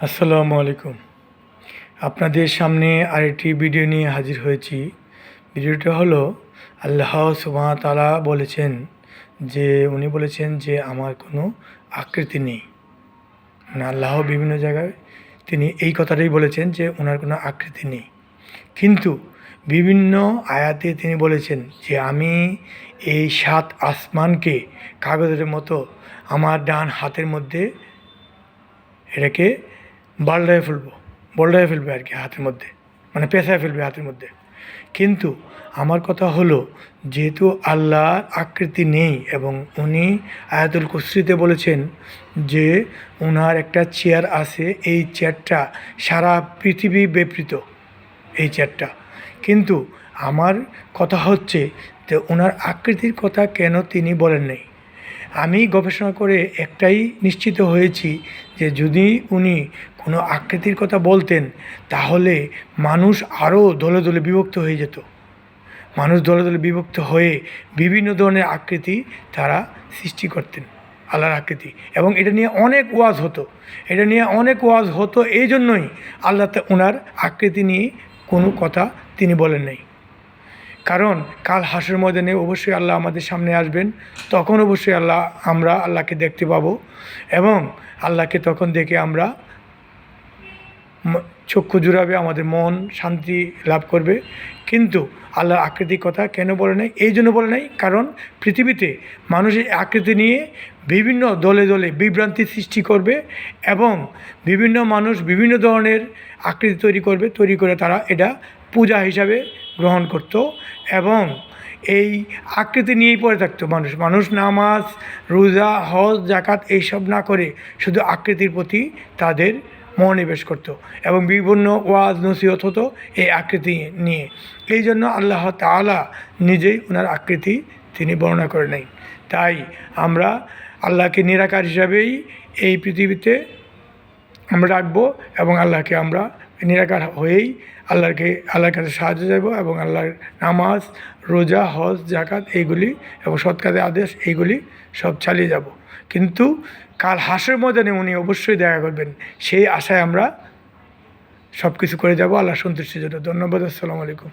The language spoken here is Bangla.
আসসালামু আলাইকুম। আপনাদের সামনে আরেকটি ভিডিও নিয়ে হাজির হয়েছি। ভিডিওটা হলো আল্লাহ সুবহানাহু ওয়া তাআলা বলেছেন উনি বলেছেন যে আমার কোনো আকৃতি নেই। মানে আল্লাহ বিভিন্ন জায়গায় তিনি এই কথাটাই বলেছেন যে ওনার কোনো আকৃতি নেই। কিন্তু বিভিন্ন আয়াতে তিনি বলেছেন যে আমি এই ৭ আসমানকে কাগজের মতো আমার ডান হাতের মধ্যে এটাকে বল্ডায় ফেলবে আর কি হাতের মধ্যে, মানে পেঁচায় ফেলবে হাতের মধ্যে। কিন্তু আমার কথা হলো, যেহেতু আল্লাহর আকৃতি নেই এবং উনি আয়াতুল কুরসিতে বলেছেন যে ওনার একটা চেয়ার আছে, এই চেয়ারটা সারা পৃথিবী ব্যাপৃত এই চেয়ারটা। কিন্তু আমার কথা হচ্ছে যে ওনার আকৃতির কথা কেন তিনি বলেন নাই। আমি গবেষণা করে একটাই নিশ্চিত হয়েছি যে যদি উনি কোনো আকৃতির কথা বলতেন তাহলে মানুষ আরও দলে দলে বিভক্ত হয়ে যেত। মানুষ দলে দলে বিভক্ত হয়ে বিভিন্ন ধরনের আকৃতি তারা সৃষ্টি করতেন, আল্লাহর আকৃতি। এবং এটা নিয়ে অনেক ওয়াজ হতো এই জন্যই আল্লাহ ওনার আকৃতি নিয়ে কোনো কথা তিনি বলেন নাই। কারণ কাল হাসরের ময়দানে অবশ্যই আল্লাহ আমাদের সামনে আসবেন, তখন অবশ্যই আমরা আল্লাহকে দেখতে পাবো এবং আল্লাহকে তখন দেখে আমরা চক্ষু জুড়াবে, আমাদের মন শান্তি লাভ করবে। কিন্তু আল্লাহর আকৃতির কথা কেন বলে নাই? এই জন্য বলে নাই কারণ পৃথিবীতে মানুষের আকৃতি নিয়ে বিভিন্ন দলে দলে বিভ্রান্তি সৃষ্টি করবে এবং বিভিন্ন মানুষ বিভিন্ন ধরনের আকৃতি তৈরি করে তারা এটা পূজা হিসাবে গ্রহণ করত এবং এই আকৃতি নিয়েই পড়ে থাকতো মানুষ নামাজ রোজা হজ জাকাত এইসব না করে শুধু আকৃতির প্রতি তাদের মনোনিবেশ করত এবং বিভিন্ন ওয়াজ নসিহত হতো এই আকৃতি নিয়ে। এই জন্য আল্লাহ তাআলা নিজেই ওনার আকৃতি তিনি বর্ণনা করে নেই। তাই আমরা আল্লাহকে নিরাকার হিসাবেই এই পৃথিবীতে আমরা রাখবো এবং আল্লাহকে আমরা নিরাকার হয়েই আল্লাহর কাছে সাহায্য চাইব এবং আল্লাহর নামাজ রোজা হজ জাকাত এইগুলি এবং সৎ কাজের আদেশ এইগুলি সব চালিয়ে যাব। কিন্তু কাল হাসরের ময়দানে উনি অবশ্যই দেখা করবেন, সেই আশায় আমরা সব কিছু করে যাব আল্লাহ সন্তুষ্টির জন্য। ধন্যবাদ। আসসালামু আলাইকুম।